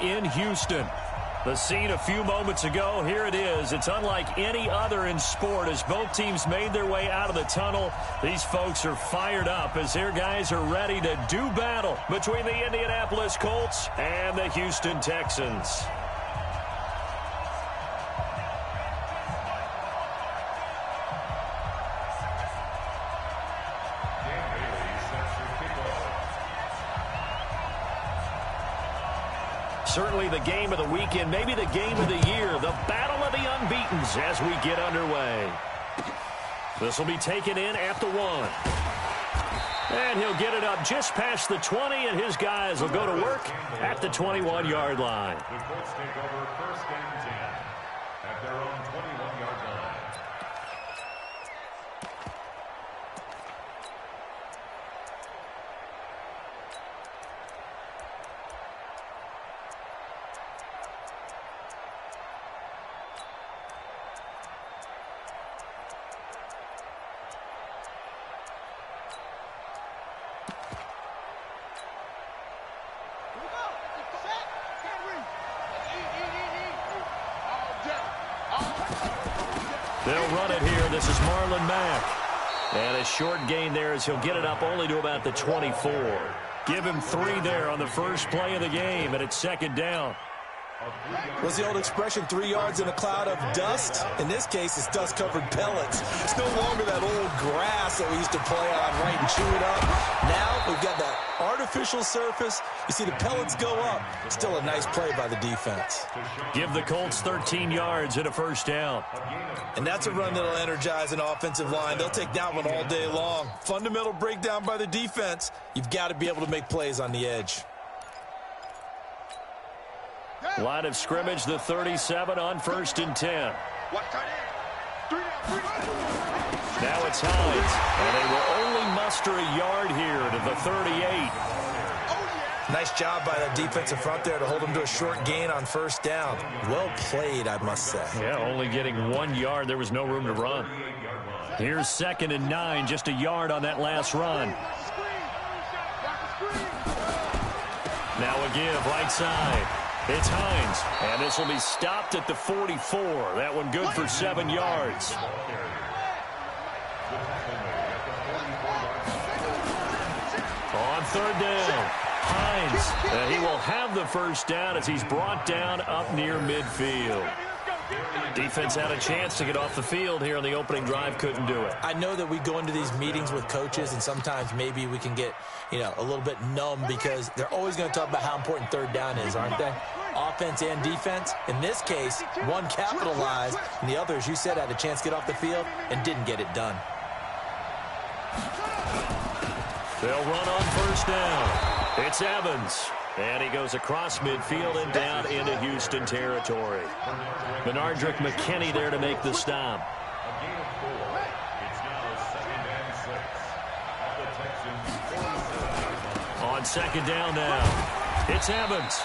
in Houston. The scene a few moments ago, here it is. It's unlike any other in sport as both teams made their way out of the tunnel. These folks are fired up as their guys are ready to do battle between the Indianapolis Colts and the Houston Texans. Certainly the game of the weekend, maybe the game of the year, the battle of the unbeatens as we get underway. This will be taken in at the 1. And he'll get it up just past the 20, and his guys will go to work at the 21-yard line. The Colts take over first and 10 at their own 21-yard line. They'll run it here. This is Marlon Mack. And a short gain there as he'll get it up only to about the 24. Give him 3 there on the first play of the game, and it's second down. What's the old expression, 3 yards in a cloud of dust? In this case, it's dust-covered pellets. It's no longer that old grass that we used to play on, right, and chew it up. Now we've got that artificial surface. You see the pellets go up. Still a nice play by the defense. Give the Colts 13 yards and a first down. And that's a run that'll energize an offensive line. They'll take that one all day long. Fundamental breakdown by the defense. You've got to be able to make plays on the edge. Line of scrimmage, the 37 on first and 10. Now it's Hines, and they will only muster a yard here to the 38. Nice job by the defensive front there to hold them to a short gain on first down. Well played, I must say. Yeah, only getting 1 yard. There was no room to run. Here's second and 9, just a yard on that last run. Now a give, right side. It's Hines, and this will be stopped at the 44. That one good for 7 yards. On third down, Hines, and he will have the first down as he's brought down up near midfield. Defense had a chance to get off the field here on the opening drive, couldn't do it. I know that we go into these meetings with coaches, and sometimes maybe we can get, a little bit numb because they're always going to talk about how important third down is, aren't they? Offense and defense. In this case, one capitalized, and the other, as you said, had a chance to get off the field and didn't get it done. They'll run on first down. It's Evans. And he goes across midfield and down into Houston territory. Benardrick McKinney there to make the stop. A gain of 4. It's now second and 6. The Texans 47. On second down now, it's Evans.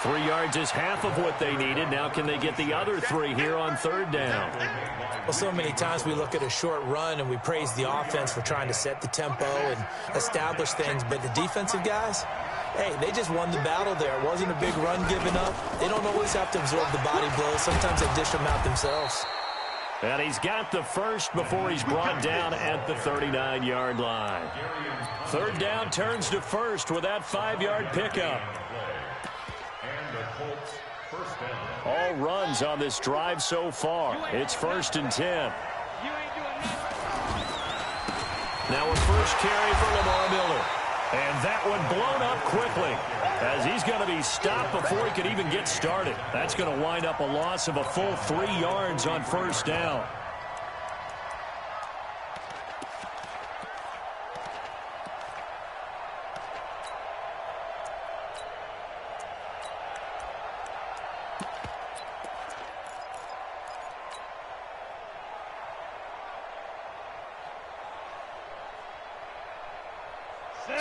3 yards is half of what they needed. Now can they get the other 3 here on third down? Well, so many times we look at a short run and we praise the offense for trying to set the tempo and establish things, but the defensive guys, hey, they just won the battle there. It wasn't a big run given up. They don't always have to absorb the body blows. Sometimes they dish them out themselves. And he's got the first before he's brought down at the 39-yard line. Third down turns to first with that 5-yard pickup. And the Colts first down. All runs on this drive so far. It's first and 10. Now a first carry for Lamar Miller. And that one blown up quickly as he's going to be stopped before he could even get started. That's going to wind up a loss of a full 3 yards on first down.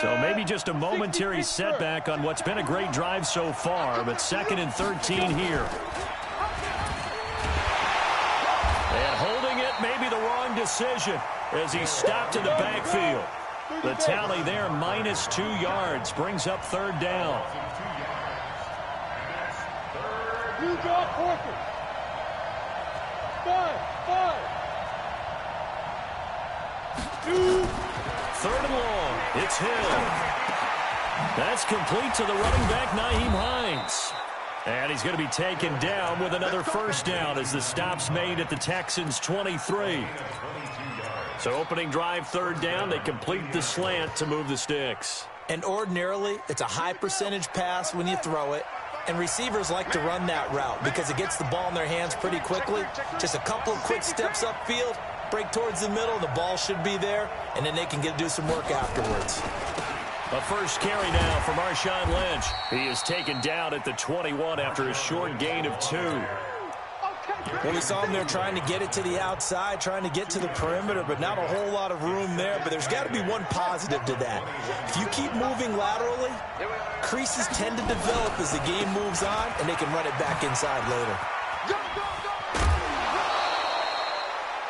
So maybe just a momentary setback on what's been a great drive so far, but second and 13 here. And holding it may be the wrong decision as he stopped in the backfield. The tally there, -2 yards, brings up third down. You got forfeit. 5. 2. Third and long. It's Hill. That's complete to the running back, Nyheim Hines. And he's going to be taken down with another first down as the stop's made at the Texans' 23. So opening drive, third down. They complete the slant to move the sticks. And ordinarily, it's a high percentage pass when you throw it. And receivers like to run that route because it gets the ball in their hands pretty quickly. Just a couple of quick steps upfield, break towards the middle, the ball should be there, and then they can do some work afterwards. A first carry now for Marshawn Lynch. He is taken down at the 21 after a short gain of 2. Well, we saw him there trying to get it to the outside, trying to get to the perimeter, but not a whole lot of room there. But there's got to be one positive to that. If you keep moving laterally, creases tend to develop as the game moves on, and they can run it back inside later.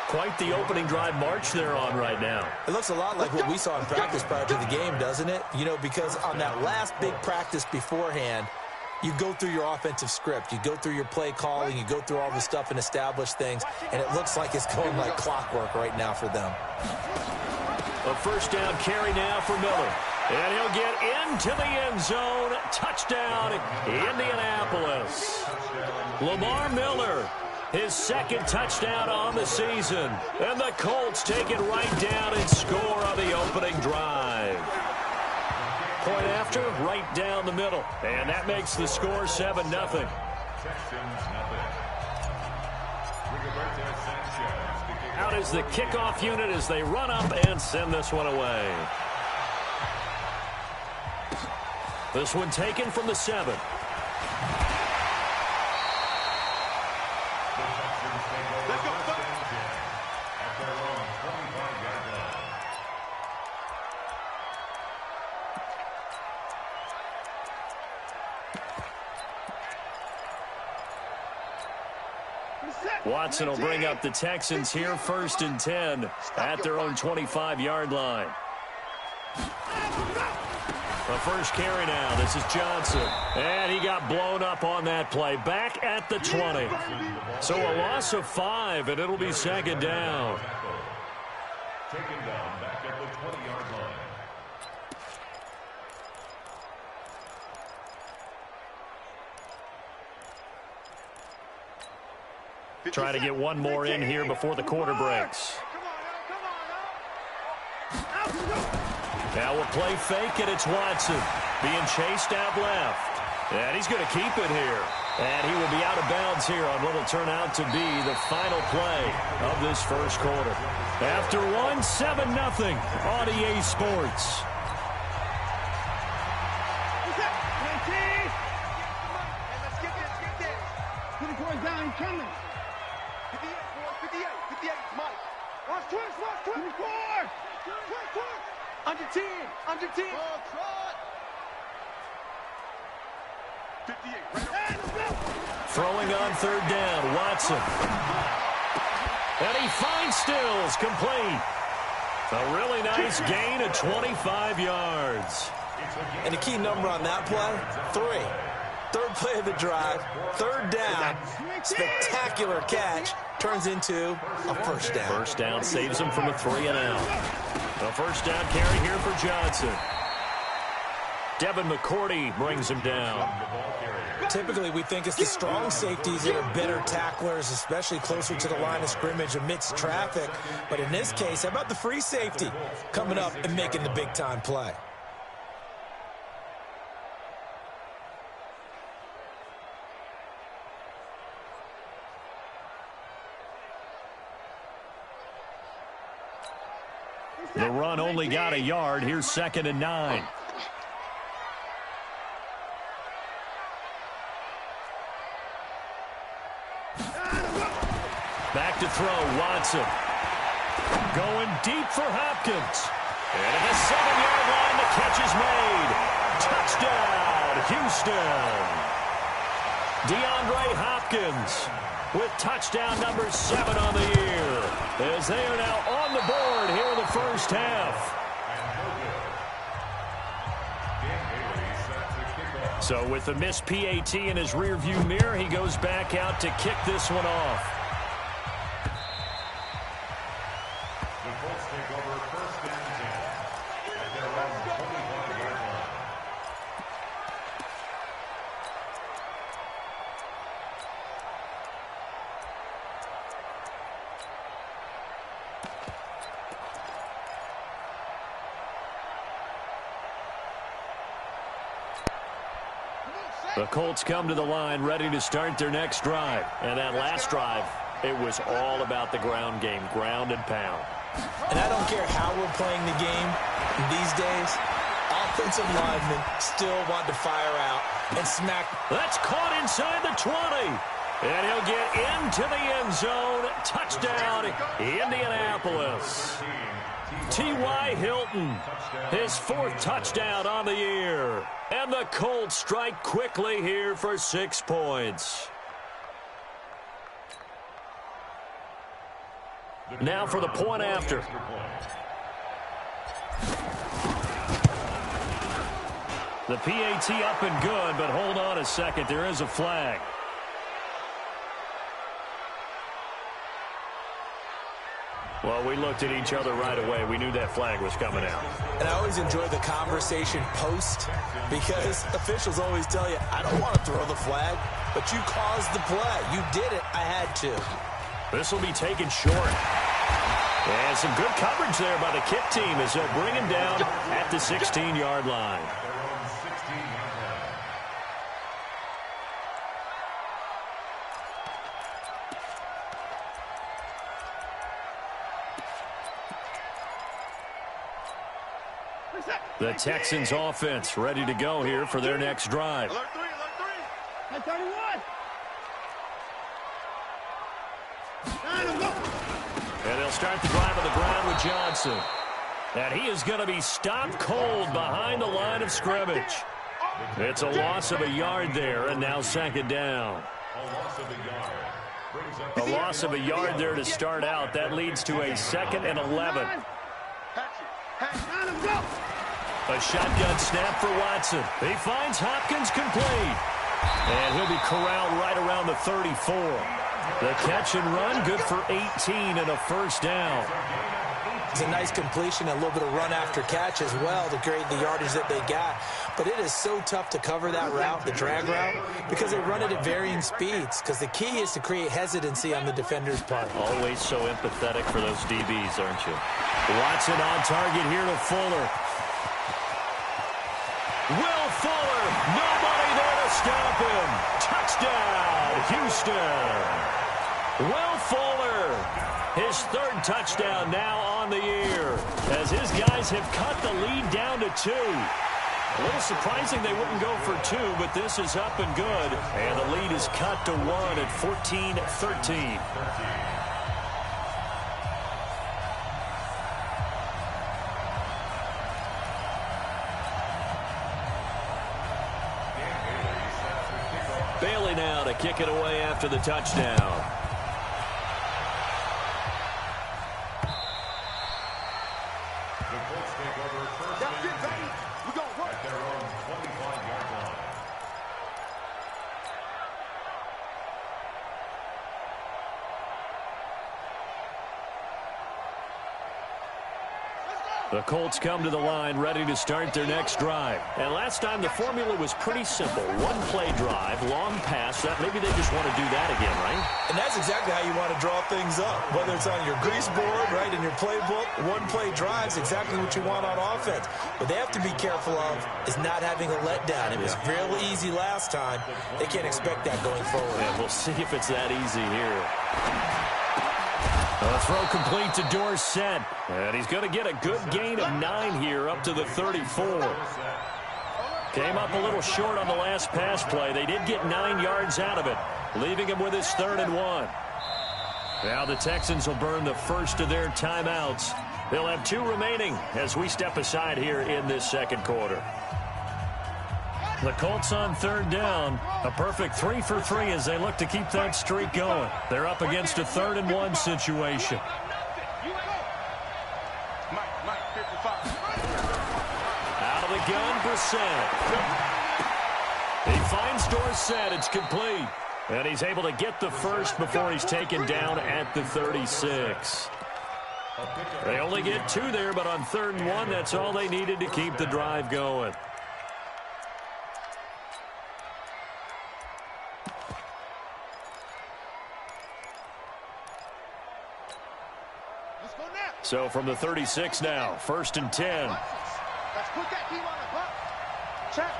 Quite the opening drive march they're on right now. It looks a lot like what we saw in practice prior to the game, doesn't it? You know, because on that last big practice beforehand, you go through your offensive script. You go through your play calling. You go through all the stuff and establish things. And it looks like it's going like clockwork right now for them. A first down carry now for Miller. And he'll get into the end zone. Touchdown, Indianapolis. Lamar Miller, his second touchdown on the season. And the Colts take it right down and score on the opening drive. Point after, right down the middle. And that makes the score 7-0. Out is the kickoff unit as they run up and send this one away. This one taken from the 7. Watson will bring up the Texans here, 1st and 10 at their own 25-yard line. The first carry now. This is Johnson. And he got blown up on that play. Back at the 20. So a loss of 5, and it'll be 2nd down. Taken down back at the 20-yard line. Try to get one more in here before the quarter breaks. Now we'll play fake, and it's Watson being chased out left. And he's going to keep it here. And he will be out of bounds here on what will turn out to be the final play of this first quarter. After 7-0 on EA Sports. Under 10. 58. Throwing on third down, Watson. And he finds Stills, complete. A really nice gain of 25 yards. And a key number on that play, 3. Third play of the drive, third down, spectacular catch, turns into a first down. First down saves him from a 3-and-out. A first down carry here for Johnson. Devin McCourty brings him down. Typically, we think it's the strong safeties that are better tacklers, especially closer to the line of scrimmage amidst traffic. But in this case, how about the free safety coming up and making the big-time play? The run only got a yard. Here's 2nd and 9. Back to throw, Watson. Going deep for Hopkins. And at the 7-yard line, the catch is made. Touchdown, Houston. DeAndre Hopkins with touchdown number 7 on the year, as they are now on the board here in the first half. So with the missed PAT in his rearview mirror, he goes back out to kick this one off. The Colts take over first and 10 at their own 25-yard line. The Colts come to the line ready to start their next drive. And that last drive, it was all about the ground game, ground and pound. And I don't care how we're playing the game these days, offensive linemen still want to fire out and smack. That's caught inside the 20. And he'll get into the end zone. Touchdown, Indianapolis. T.Y. Hilton, his 4th touchdown on the year. And the Colts strike quickly here for 6 points. Now for the point after. The PAT up and good, but hold on a second. There is a flag. Well, we looked at each other right away. We knew that flag was coming out. And I always enjoy the conversation post because officials always tell you, I don't want to throw the flag, but you caused the play. You did it. I had to. This will be taken short. And some good coverage there by the kick team as they'll bring him down at the 16-yard line. The Texans offense ready to go here for their next drive. Alert 3, alert 3. 31. And they'll start the drive on the ground with Johnson. And he is going to be stopped cold behind the line of scrimmage. It's a loss of a yard there, and now 2nd down. A loss of a yard there to start out. That leads to a 2nd and 11. A shotgun snap for Watson. He finds Hopkins complete. And he'll be corralled right around the 34. The catch and run, good for 18 and a 1st down. It's a nice completion, a little bit of run after catch as well to create the yardage that they got. But it is so tough to cover that route, the drag route, because they run it at varying speeds. Because the key is to create hesitancy on the defender's part. Always so empathetic for those DBs, aren't you? Watson on target here to Fuller. Will Fuller, nobody there to stop him. Touchdown, Houston. Will Fuller, his 3rd touchdown now on the year, as his guys have cut the lead down to 2. A little surprising they wouldn't go for 2, but this is up and good. And the lead is cut to 1 at 14-13. Bailey now to kick it away after the touchdown. The Colts take over first and 10 at their own 25-yard line. The Colts come to the line ready to start their next drive. And last time the formula was pretty simple. 1-play drive, long pass. Maybe they just want to do that again, right? And that's exactly how you want to draw things up. Whether it's on your grease board, right, in your playbook, 1-play drives, exactly what you want on offense. What they have to be careful of is not having a letdown. It was real easy last time. They can't expect that going forward. Yeah, we'll see if it's that easy here. A throw complete to Dorsett. And he's going to get a good gain of 9 here up to the 34. Came up a little short on the last pass play. They did get 9 yards out of it, leaving him with his 3rd and 1. Now the Texans will burn the first of their timeouts. They'll have 2 remaining as we step aside here in this 2nd quarter. The Colts on 3rd down. A perfect 3 for 3 as they look to keep that streak going. They're up against a 3rd and 1 situation. Out of the gun, Brissett. He finds Dorsett. It's complete. And he's able to get the first before he's taken down at the 36. They only get 2 there, but on 3rd and 1, that's all they needed to keep the drive going. So from the 36 now, 1st and 10. Let's put that team on the clock. Check.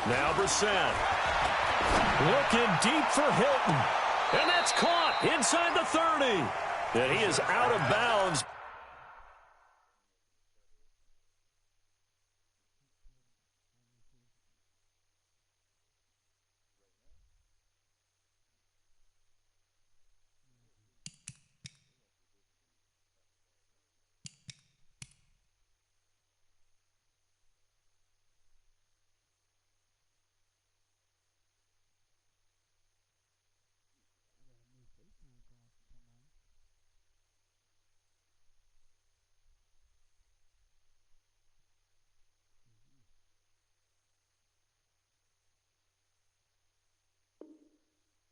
Now Brissett. Looking deep for Hilton. And that's caught inside the 30. And he is out of bounds.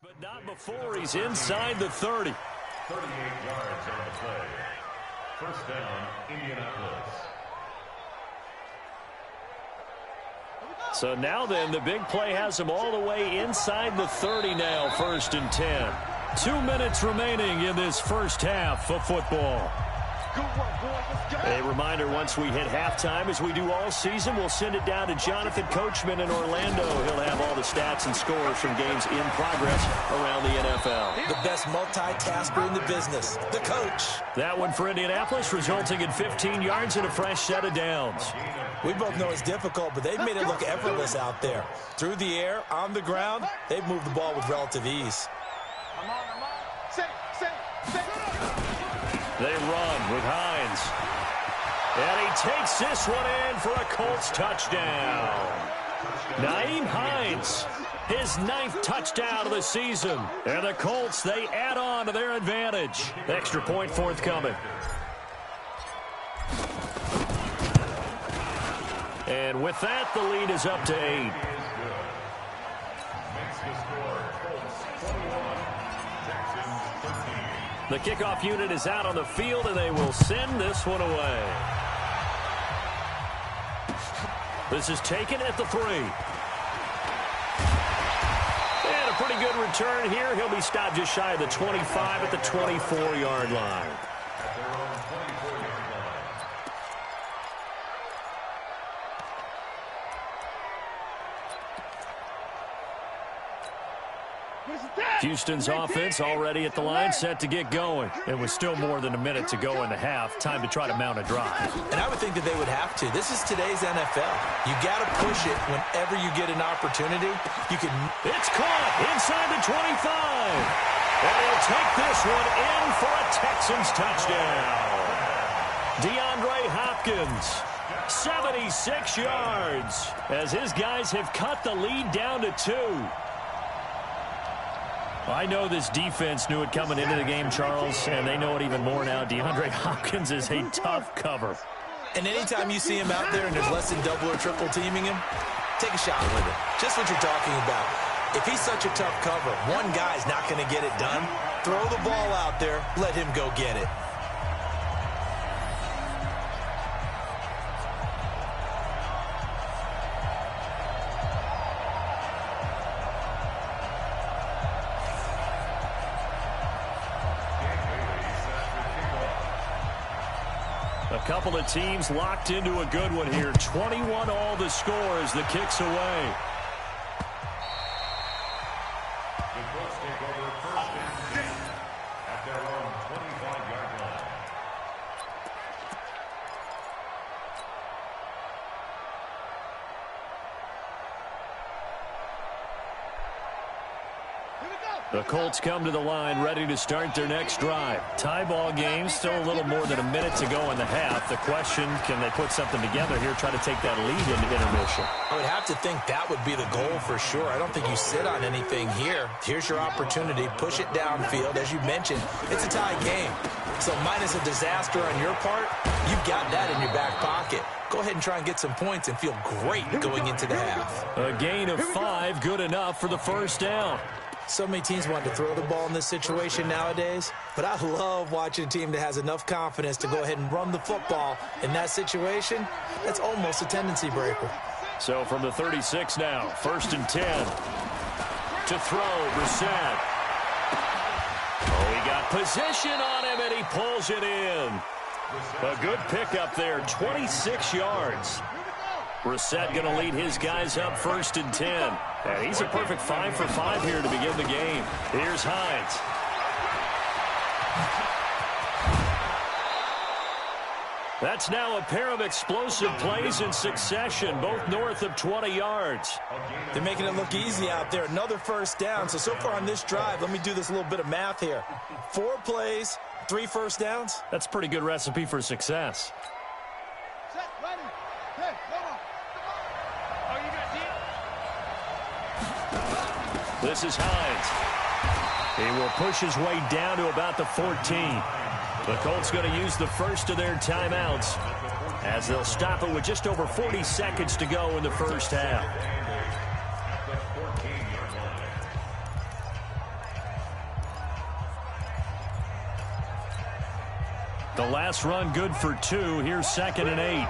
But not before he's inside the 30. 38 yards on the play. First down, Indianapolis. So now then, the big play has him all the way inside the 30 now, 1st and 10. 2 minutes remaining in this first half of football. A reminder, once we hit halftime, as we do all season, we'll send it down to Jonathan Coachman in Orlando. He'll have all the stats and scores from games in progress around the NFL. The best multitasker in the business, the coach. That one for Indianapolis, resulting in 15 yards and a fresh set of downs. We both know it's difficult, but they've made it look effortless out there. Through the air, on the ground, they've moved the ball with relative ease. They run with Hines. And he takes this one in for a Colts touchdown. Nyheim Hines, his 9th touchdown of the season. And the Colts, they add on to their advantage. Extra point forthcoming. And with that, the lead is up to 8. The kickoff unit is out on the field, and they will send this one away. This is taken at the 3. And a pretty good return here. He'll be stopped just shy of the 25 at the 24-yard line. Houston's offense already at the line, set to get going. And with still more than a minute to go in the half, time to try to mount a drive. And I would think that they would have to. This is today's NFL. You got to push it whenever you get an opportunity. You can. It's caught inside the 25. And he'll take this one in for a Texans touchdown. DeAndre Hopkins, 76 yards, as his guys have cut the lead down to 2. I know this defense knew it coming into the game, Charles, and they know it even more now. DeAndre Hopkins is a tough cover. And anytime you see him out there and there's less than double or triple teaming him, take a shot with it. Just what you're talking about. If he's such a tough cover, one guy's not going to get it done. Throw the ball out there, let him go get it. A couple of teams locked into a good one here. 21 all the score as the kick's away. The Colts take over 1st and 10 at their own 25-yard line. Here we go. The Colts come to the line ready to start their next drive. Tie ball game, still a little more than a minute to go in the half. The question, can they put something together here, try to take that lead into intermission? I would have to think that would be the goal for sure. I don't think you sit on anything here. Here's your opportunity. Push it downfield. As you mentioned, it's a tie game. So minus a disaster on your part, you've got that in your back pocket. Go ahead and try and get some points and feel great going into the half. A gain of 5, good enough for the first down. So many teams want to throw the ball in this situation nowadays, but I love watching a team that has enough confidence to go ahead and run the football. In that situation, that's almost a tendency breaker. So from the 36 now, 1st and 10. To throw, Brissett. Oh, he got position on him, and he pulls it in. A good pickup there, 26 yards. Brissett going to lead his guys up 1st and 10. And he's a perfect 5 for 5 here to begin the game. Here's Hines. That's now a pair of explosive plays in succession, both north of 20 yards. They're making it look easy out there. Another first down. So far on this drive, let me do this little bit of math here. 4 plays, 3 first downs. That's a pretty good recipe for success. This is Hines. He will push his way down to about the 14. The Colts going to use the first of their timeouts as they'll stop it with just over 40 seconds to go in the first half. The last run good for 2. Here's 2nd and 8.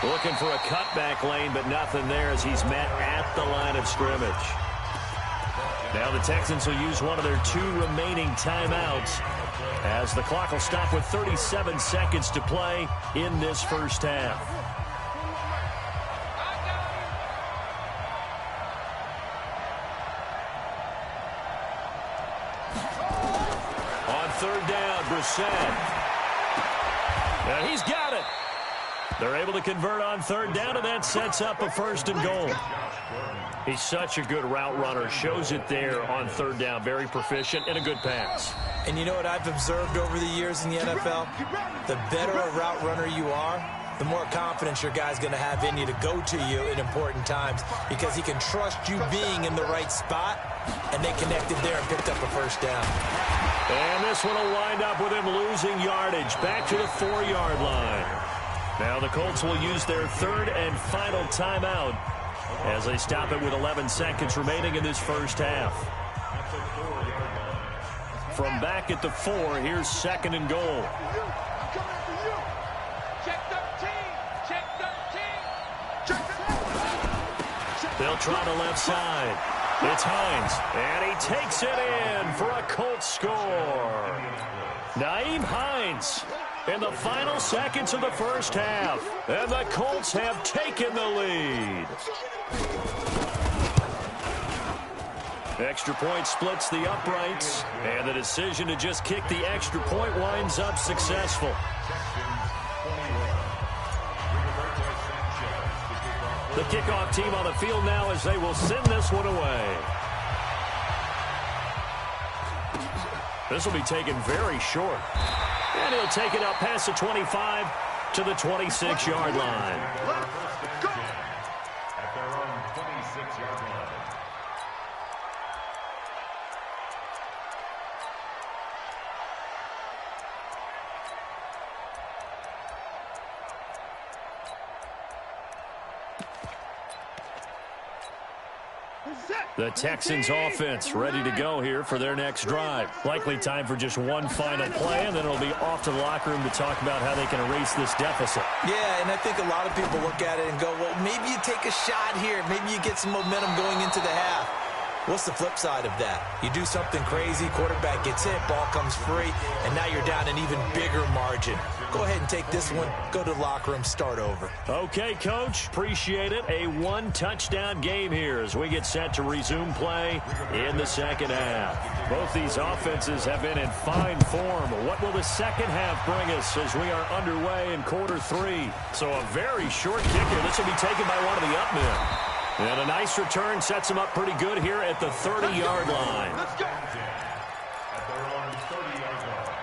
Looking for a cutback lane, but nothing there as he's met at the line of scrimmage. Now the Texans will use one of their 2 remaining timeouts as the clock will stop with 37 seconds to play in this first half. On 3rd down, Brissett. And he's got it. They're able to convert on 3rd down, and that sets up a 1st and goal. He's such a good route runner. Shows it there on 3rd down. Very proficient and a good pass. And you know what I've observed over the years in the NFL? The better a route runner you are, the more confidence your guy's going to have in you to go to you in important times because he can trust you being in the right spot, and they connected there and picked up a 1st down. And this one will wind up with him losing yardage back to the 4-yard line. Now the Colts will use their 3rd and final timeout as they stop it with 11 seconds remaining in this first half. From back at the 4, here's 2nd and goal. They'll try the left side. It's Hines, and he takes it in for a Colts score. Nyheim Hines in the final seconds of the first half, and the Colts have taken the lead. Extra point splits the uprights, and the decision to just kick the extra point winds up successful. The kickoff team on the field now as they will send this one away. This will be taken very short. And he'll take it up past the 25 to the 26-yard line. At their own 26-yard line. The Texans offense ready to go here for their next drive. Likely time for just one final play, and then it'll be off to the locker room to talk about how they can erase this deficit. Yeah, and I think a lot of people look at it and go, well, maybe you take a shot here. Maybe you get some momentum going into the half. What's the flip side of that? You do something crazy, quarterback gets hit, ball comes free, and now you're down an even bigger margin. Go ahead and take this one, go to the locker room, start over. Okay, Coach. Appreciate it. A one-touchdown game here as we get set to resume play in the second half. Both these offenses have been in fine form. What will the second half bring us as we are underway in quarter 3? So a very short kicker. This will be taken by one of the up men. And a nice return sets him up pretty good here at the 30-yard line. Let's go. At their own 30-yard line.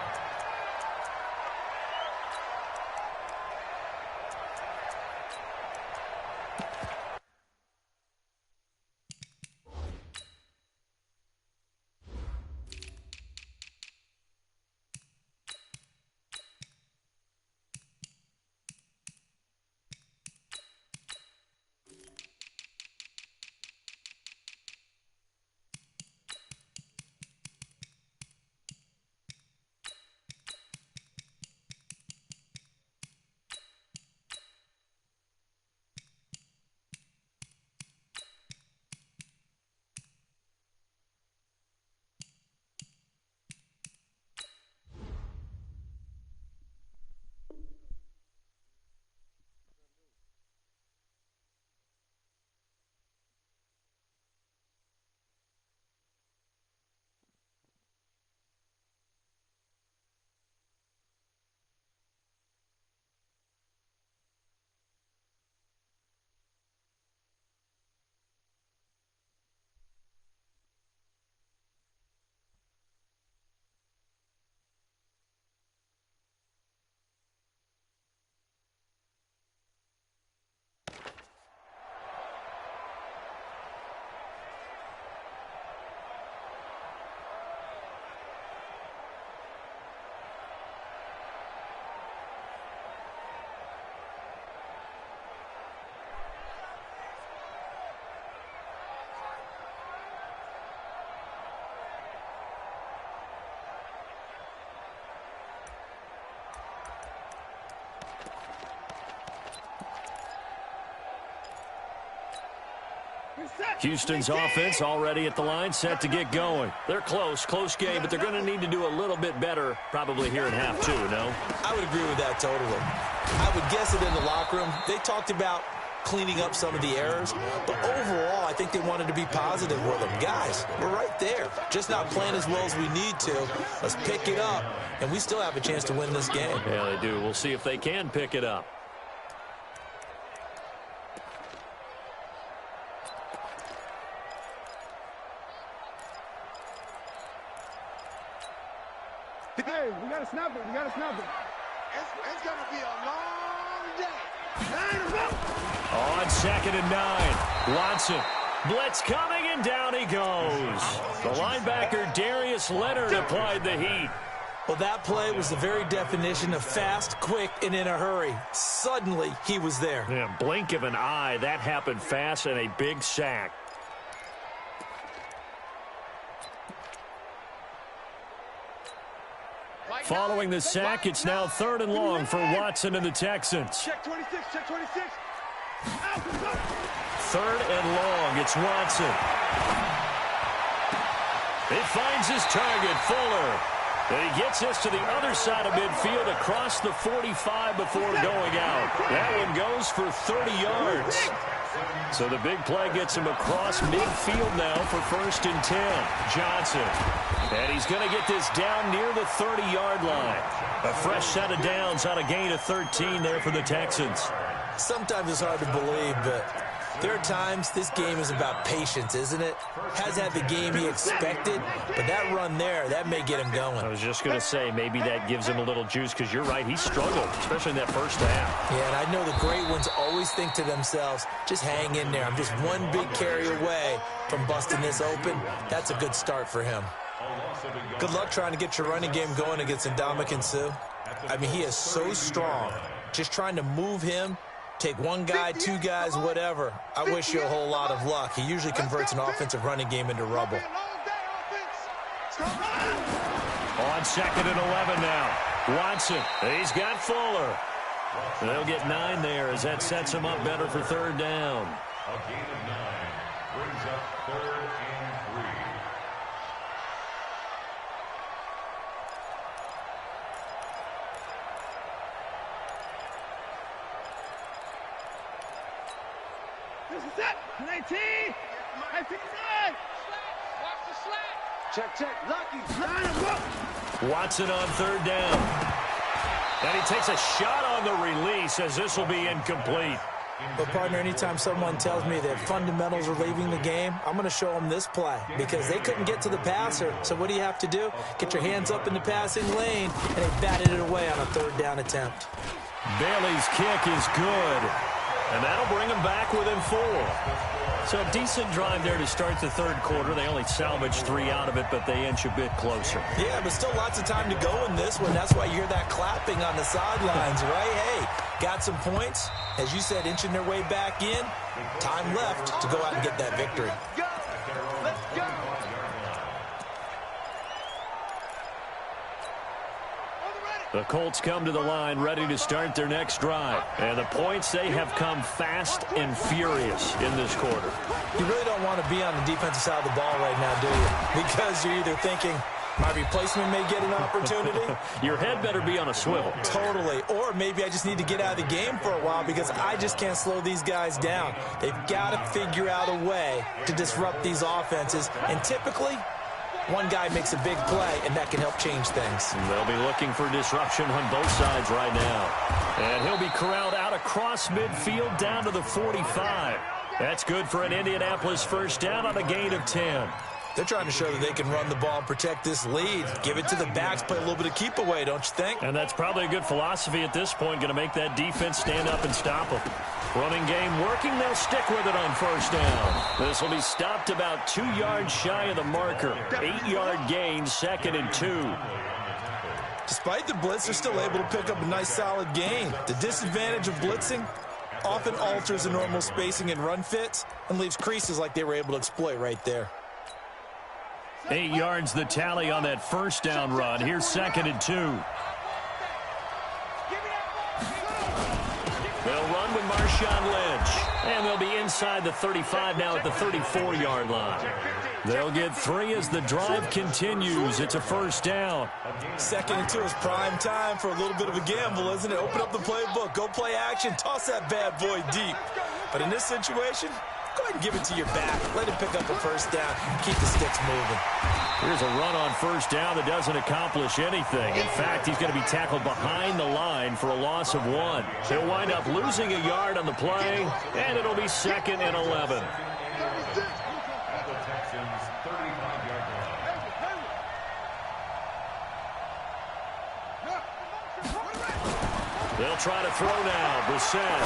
Houston's offense already at the line, set to get going. They're close game, but they're going to need to do a little bit better probably here in half 2, no? I would agree with that totally. I would guess it in the locker room. They talked about cleaning up some of the errors, but overall, I think they wanted to be positive with them. Guys, we're right there. Just not playing as well as we need to. Let's pick it up, and we still have a chance to win this game. Yeah, they do. We'll see if they can pick it up. Hey, we gotta snap it. We gotta snap it. It's gonna be a long day. On 2nd and 9, Watson. Blitz coming, and down he goes. The linebacker, Darius Leonard, applied the heat. Well, that play was the very definition of fast, quick, and in a hurry. Suddenly, he was there. Yeah, blink of an eye. That happened fast, and a big sack. Following the sack, it's now 3rd and long for Watson and the Texans. Check 26, check 26. 3rd and long, it's Watson. He finds his target, Fuller. And he gets this to the other side of midfield across the 45 before going out. That one goes for 30 yards. So the big play gets him across midfield now for 1st and 10. Johnson. And he's going to get this down near the 30-yard line. A fresh set of downs on a gain of 13 there for the Texans. Sometimes it's hard to believe, but there are times this game is about patience, isn't it? Hasn't had the game he expected, but that run there, that may get him going. I was just going to say, maybe that gives him a little juice, because you're right, he struggled, especially in that first half. Yeah, and I know the great ones always think to themselves, just hang in there. I'm just one big carry away from busting this open. That's a good start for him. Good luck trying to get your running game going against Ndamukong Suh. I mean, he is so strong. Just trying to move him, take one guy, two guys, whatever. I wish you a whole lot of luck. He usually converts an offensive running game into rubble. On 2nd and 11 now. Watson, he's got Fuller. They'll get 9 there as that sets him up better for 3rd down. A gain of 9 brings up 3rd and 3. Set. 19. Check. Lucky. Line him up. Watson on third down. And he takes a shot on the release as this will be incomplete. But, partner, anytime someone tells me that fundamentals are leaving the game, I'm going to show them this play because they couldn't get to the passer. So what do you have to do? Get your hands up in the passing lane, and they batted it away on a third down attempt. Bailey's kick is good, and that'll bring them back within 4. So a decent drive there to start the third quarter. They only salvaged 3 out of it, but they inch a bit closer. Yeah, but still lots of time to go in this one. That's why you hear that clapping on the sidelines, right? Hey, got some points. As you said, inching their way back in. Time left to go out and get that victory. Let's go. The Colts come to the line ready to start their next drive. And the points, they have come fast and furious in this quarter. You really don't want to be on the defensive side of the ball right now, do you? Because you're either thinking, my replacement may get an opportunity. Your head better be on a swivel. Totally. Or maybe I just need to get out of the game for a while because I just can't slow these guys down. They've got to figure out a way to disrupt these offenses. And typically, one guy makes a big play, and that can help change things. They'll be looking for disruption on both sides right now. And he'll be corralled out across midfield down to the 45. That's good for an Indianapolis first down on a gain of 10. They're trying to show that they can run the ball and protect this lead. Give it to the backs, play a little bit of keep away, don't you think? And that's probably a good philosophy at this point, going to make that defense stand up and stop them. Running game working, they'll stick with it on first down. This will be stopped about 2 yards shy of the marker. 8-yard gain, 2nd and 2. Despite the blitz, they're still able to pick up a nice solid gain. The disadvantage of blitzing often alters the normal spacing and run fits and leaves creases like they were able to exploit right there. 8 yards the tally on that first down run. Here's 2nd and 2. They'll run with Marshawn Lynch. And they'll be inside the 35 now at the 34-yard line. They'll get 3 as the drive continues. It's a first down. 2nd and 2 is prime time for a little bit of a gamble, isn't it? Open up the playbook, go play action, toss that bad boy deep. But in this situation, go ahead and give it to your back. Let him pick up a first down. Keep the sticks moving. Here's a run on first down that doesn't accomplish anything. In fact, he's going to be tackled behind the line for a loss of 1. He'll wind up losing a yard on the play, and it'll be 2nd and 11. They'll try to throw now. Brissett.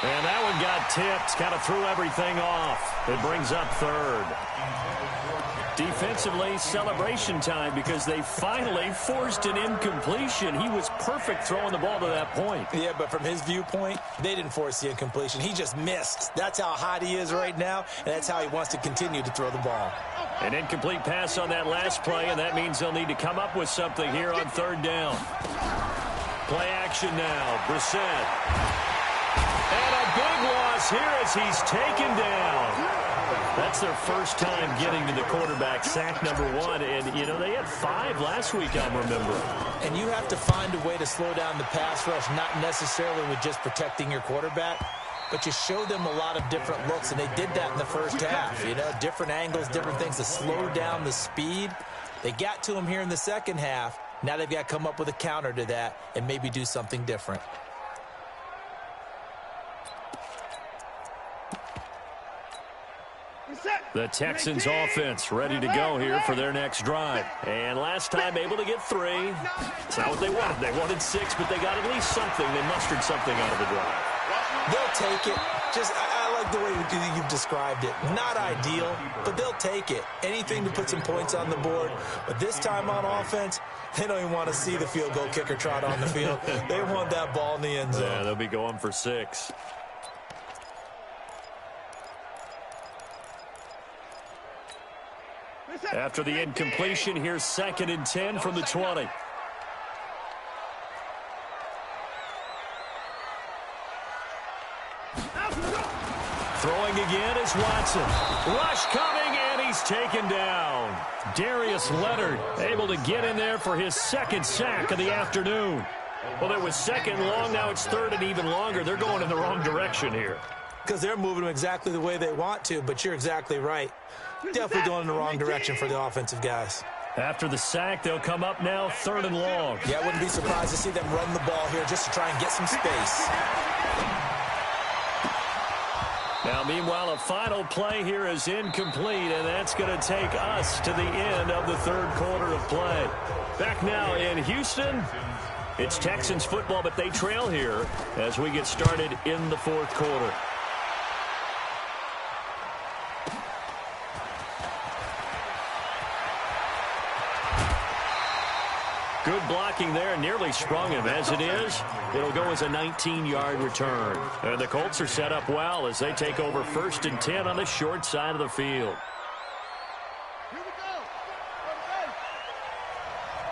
And that one got tipped. Kind of threw everything off. It brings up 3rd. Defensively, celebration time because they finally forced an incompletion. He was perfect throwing the ball to that point. Yeah, but from his viewpoint, they didn't force the incompletion. He just missed. That's how hot he is right now, and that's how he wants to continue to throw the ball. An incomplete pass on that last play, and that means they'll need to come up with something here on 3rd down. Play action now. Brissett. And a big loss here as he's taken down. That's their first time getting to the quarterback, sack number 1. And, you know, they had 5 last week, I'm remembering. And you have to find a way to slow down the pass rush, not necessarily with just protecting your quarterback, but you show them a lot of different looks, and they did that in the first half. You know, different angles, different things to slow down the speed. They got to him here in the second half. Now they've got to come up with a counter to that and maybe do something different. The Texans offense ready to go here for their next drive. And last time able to get 3. It's not what they wanted. They wanted 6, but they got at least something. They mustered something out of the drive. They'll take it. Just, I like the way you've described it. Not ideal, but they'll take it. Anything to put some points on the board. But this time on offense, they don't even want to see the field goal kicker trot on the field. They want that ball in the end zone. Yeah, they'll be going for 6. After the incompletion, here's 2nd and 10 from the 20. Throwing again is Watson. Rush coming, and he's taken down. Darius Leonard able to get in there for his 2nd sack of the afternoon. Well, it was 2nd long, now it's 3rd and even longer. They're going in the wrong direction here. because they're moving them exactly the way they want to, but you're exactly right. Definitely going in the wrong direction for the offensive guys. After the sack, they'll come up now 3rd and long. Yeah, I wouldn't be surprised to see them run the ball here just to try and get some space. Now, meanwhile, a final play here is incomplete, and that's going to take us to the end of the 3rd quarter of play. Back now in Houston, it's Texans football, but they trail here as we get started in the 4th quarter. Good blocking there, nearly sprung him. As it is, it'll go as a 19-yard return. And the Colts are set up well as they take over 1st and 10 on the short side of the field. Here we go.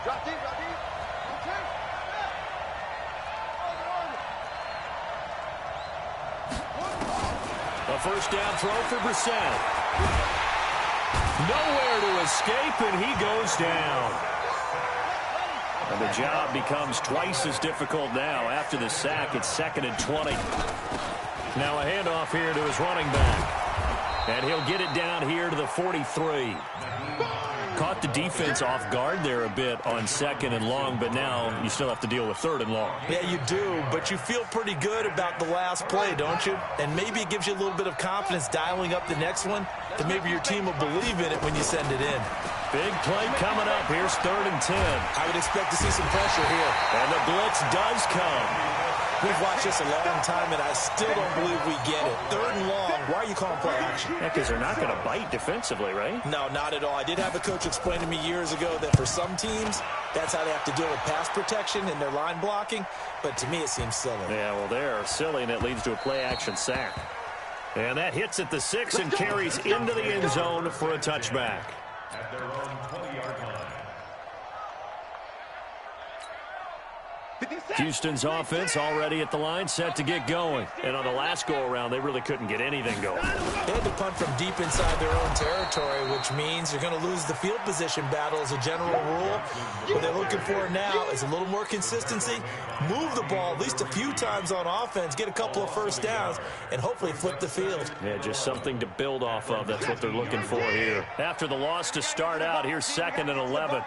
Drop deep, drop deep. A 1st down throw for Brissett. Nowhere to escape, and he goes down. And the job becomes twice as difficult now. After the sack, it's 2nd and 20. Now a handoff here to his running back. And he'll get it down here to the 43. Caught the defense off guard there a bit on 2nd and long, but now you still have to deal with 3rd and long. Yeah, you do, but you feel pretty good about the last play, don't you? And maybe it gives you a little bit of confidence dialing up the next one, that maybe your team will believe in it when you send it in. Big play coming up. Here's 3rd and 10. I would expect to see some pressure here. And the blitz does come. We've watched this a long time, and I still don't believe we get it. 3rd and long. Why are you calling play action? Yeah, because they're not going to bite defensively, right? No, not at all. I did have a coach explain to me years ago that for some teams, that's how they have to deal with pass protection and their line blocking. But to me, it seems silly. Yeah, well, they're silly, and it leads to a play-action sack. And that hits at the 6 and carries into the end zone for a touchback. At their own 20-yard line. Houston's offense already at the line, set to get going. And on the last go-around, they really couldn't get anything going. They had to punt from deep inside their own territory, which means you're going to lose the field position battle as a general rule. What they're looking for now is a little more consistency, move the ball at least a few times on offense, get a couple of 1st downs, and hopefully flip the field. Yeah, just something to build off of. That's what they're looking for here. After the loss to start out, here's 2nd and 11.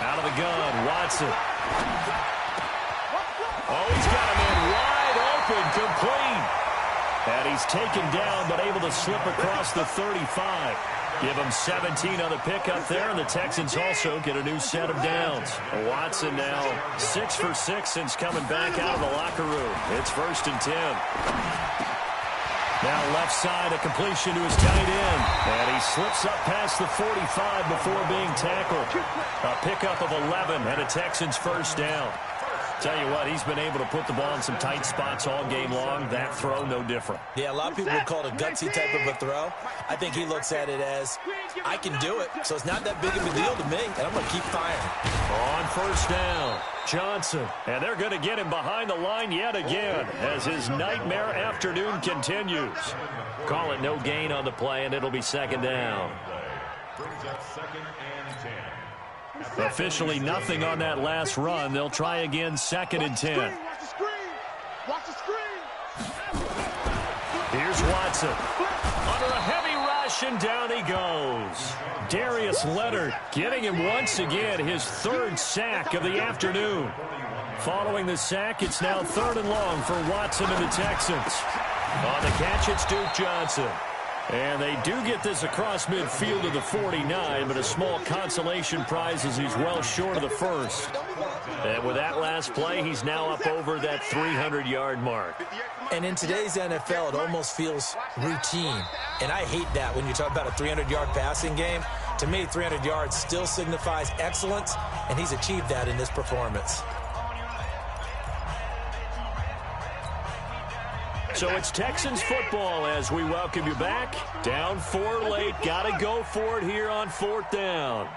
Out of the gun, Watson. Oh, he's got him in wide open, complete. And he's taken down, but able to slip across the 35. Give him 17 on the pickup there, and the Texans also get a new set of downs. Watson now 6 for 6 since coming back out of the locker room. It's 1st and 10. Now left side, a completion to his tight end. And he slips up past the 45 before being tackled. A pickup of 11 and a Texans 1st down. Tell you what, he's been able to put the ball in some tight spots all game long. That throw, no different. Yeah, a lot of people would call it a gutsy type of a throw. I think he looks at it as, I can do it, so it's not that big of a deal to me, and I'm going to keep firing. On 1st down, Johnson. And they're going to get him behind the line yet again as his nightmare afternoon continues. Call it no gain on the play, and it'll be 2nd down. Brings up 2nd and 10. Officially nothing on that last run. They'll try again, 2nd and 10. Watch the screen. Watch the screen. Here's Watson. Under a heavy rush, and down he goes. Darius Leonard getting him once again, his 3rd sack of the afternoon. Following the sack, it's now 3rd and long for Watson and the Texans. On the catch, it's Duke Johnson. And they do get this across midfield to the 49, but a small consolation prize as he's well short of the 1st. And with that last play, he's now up over that 300-yard mark. And in today's NFL, it almost feels routine. And I hate that when you talk about a 300-yard passing game. To me, 300 yards still signifies excellence, and he's achieved that in this performance. So it's Texans football as we welcome you back. Down 4 late. Got to go for it here on 4th down.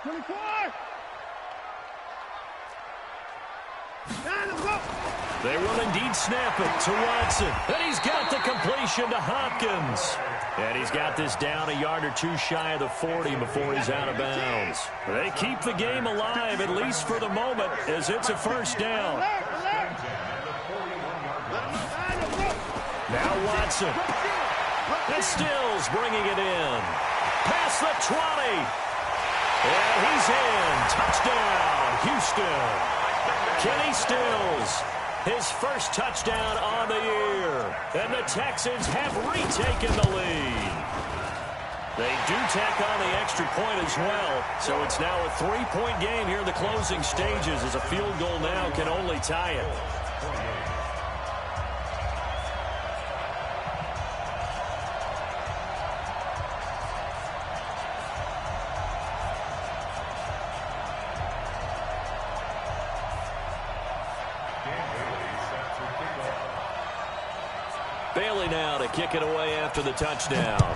24. They will indeed snap it to Watson. And he's got the completion to Hopkins. And he's got this down a yard or two shy of the 40 before he's out of bounds. They keep the game alive, at least for the moment, as it's a first down. Now Watson. And Stills bringing it in. Past the 20. And he's in. Touchdown, Houston. Kenny Stills, his first touchdown on the year. And the Texans have retaken the lead. They do tack on the extra point as well. So it's now a 3-point game here in the closing stages, as a field goal now can only tie it. Bailey now to kick it away after the touchdown.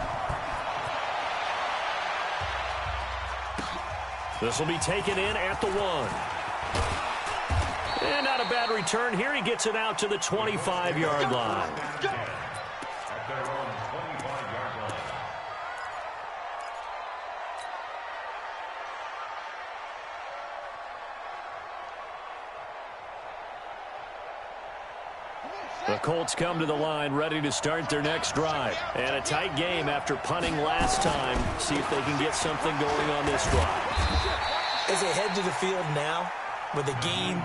This will be taken in at the 1. And not a bad return here. He gets it out to the 25-yard line. The Colts come to the line ready to start their next drive. And a tight game after punting last time. See if they can get something going on this drive. As they head to the field now, with the game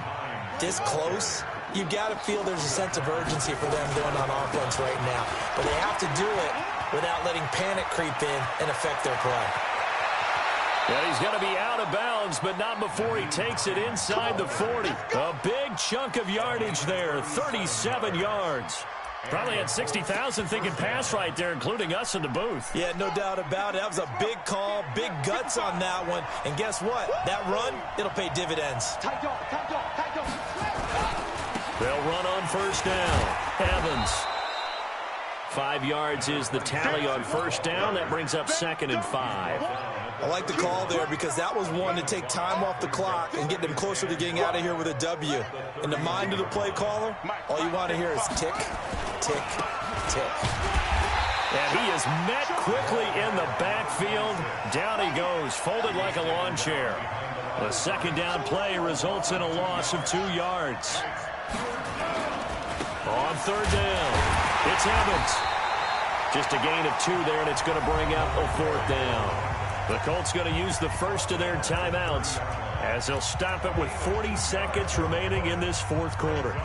this close, you've got to feel there's a sense of urgency for them going on offense right now. But they have to do it without letting panic creep in and affect their play. Yeah, he's going to be out of bounds, but not before he takes it inside the 40. A big chunk of yardage there, 37 yards. Probably had 60,000 thinking pass right there, including us in the booth. Yeah, no doubt about it. That was a big call, big guts on that one. And guess what? That run, it'll pay dividends. They'll run on first down. Evans. 5 yards is the tally on first down. That brings up 2nd and 5. I like the call there because that was one to take time off the clock and get them closer to getting out of here with a W. In the mind of the play caller, all you want to hear is tick, tick, tick. And he is met quickly in the backfield. Down he goes, folded like a lawn chair. The second down play results in a loss of 2 yards. On third down, it's Evans. Just a gain of 2 there, and it's going to bring up a 4th down. The Colts going to use the first of their timeouts as they'll stop it with 40 seconds remaining in this fourth quarter.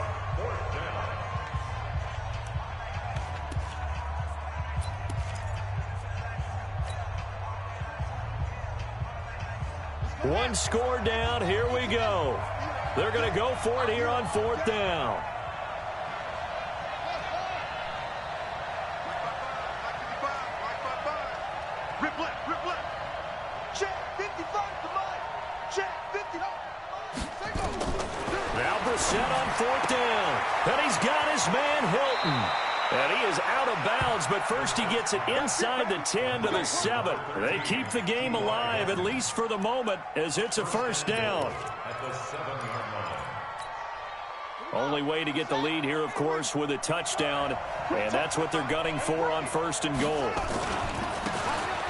One score down. Here we go. They're going to go for it here on 4th down. Set on 4th down. And he's got his man Hilton. And he is out of bounds, but first he gets it inside the 10 to the 7. They keep the game alive, at least for the moment, as it's a first down. Only way to get the lead here, of course, with a touchdown. And that's what they're gunning for on 1st and goal.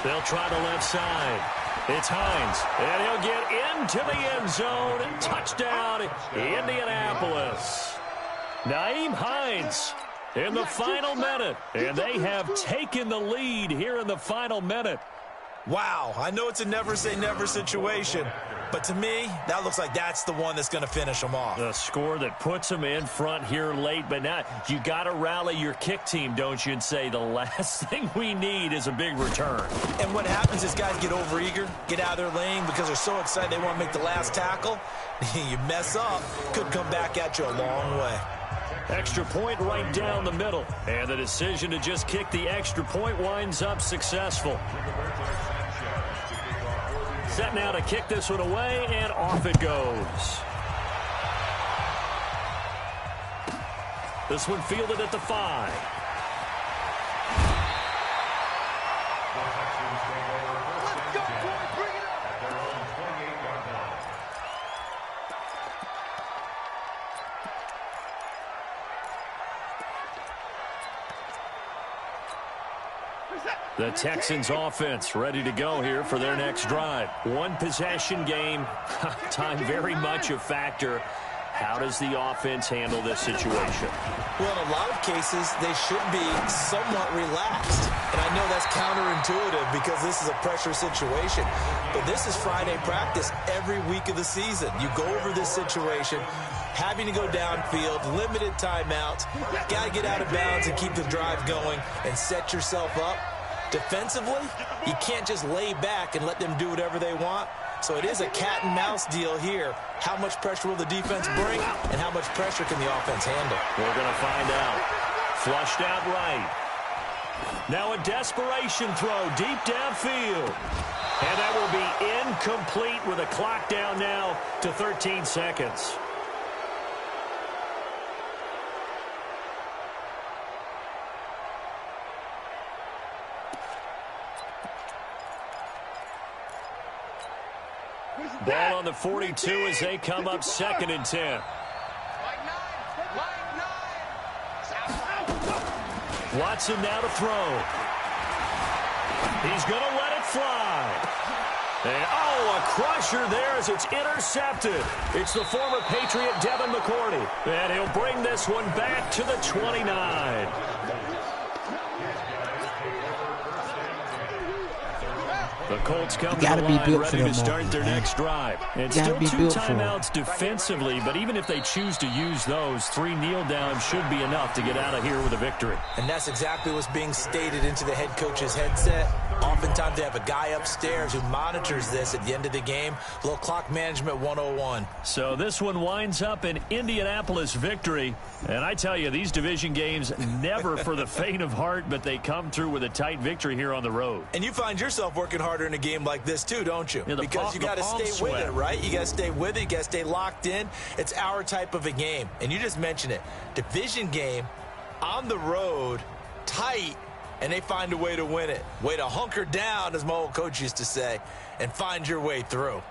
They'll try the left side. It's Hines, and he'll get into the end zone. Touchdown, Indianapolis. Nyheim Hines in the final minute, and they have taken the lead here in the final minute. Wow, I know it's a never-say-never situation, but to me, that looks like that's the one that's going to finish them off. The score that puts them in front here late, but now you got to rally your kick team, don't you, and say the last thing we need is a big return. And what happens is guys get overeager, get out of their lane because they're so excited they want to make the last tackle. You mess up, could come back at you a long way. Extra point right down the middle. And the decision to just kick the extra point winds up successful. Set now to kick this one away, and off it goes. This one fielded at the 5. The Texans offense ready to go here for their next drive. One possession game. Time very much a factor. How does the offense handle this situation? Well, in a lot of cases, they should be somewhat relaxed. And I know that's counterintuitive because this is a pressure situation. But this is Friday practice every week of the season. You go over this situation, having to go downfield, limited timeouts, got to get out of bounds and keep the drive going and set yourself up. Defensively, you can't just lay back and let them do whatever they want. So it is a cat and mouse deal here. How much pressure will the defense bring, and how much pressure can the offense handle? We're going to find out. Flushed out right. Now a desperation throw deep downfield. And that will be incomplete with a clock down now to 13 seconds. Ball on the 42 as they come up 2nd and 10. Watson now to throw. He's going to let it fly. And, oh, a crusher there as it's intercepted. It's the former Patriot Devin McCourty. And he'll bring this one back to the 29. The Colts come to the line ready to start their next drive. And still 2 timeouts defensively, but even if they choose to use those, 3 kneel downs should be enough to get out of here with a victory. And that's exactly what's being stated into the head coach's headset. Oftentimes they have a guy upstairs who monitors this at the end of the game. A little clock management 101. So this one winds up an Indianapolis victory. And I tell you, these division games never for the faint of heart, but they come through with a tight victory here on the road. And you find yourself working harder in a game like this too, don't you? Yeah, because you got to stay with it, right? You got to stay with it. You got to stay locked in. It's our type of a game. And you just mentioned it. Division game on the road, tight, and they find a way to win it. Way to hunker down, as my old coach used to say, and find your way through.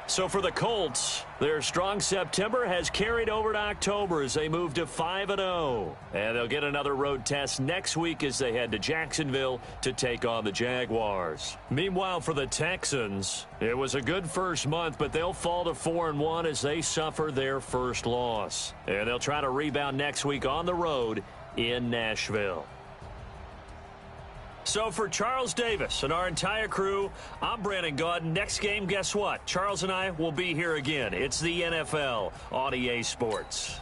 So for the Colts, their strong September has carried over to October as they move to 5-0. And they'll get another road test next week as they head to Jacksonville to take on the Jaguars. Meanwhile, for the Texans, it was a good first month, but they'll fall to 4-1 as they suffer their first loss. And they'll try to rebound next week on the road in Nashville. So for Charles Davis and our entire crew, I'm Brandon Gaudin. Next game, guess what? Charles and I will be here again. It's the NFL on EA Sports.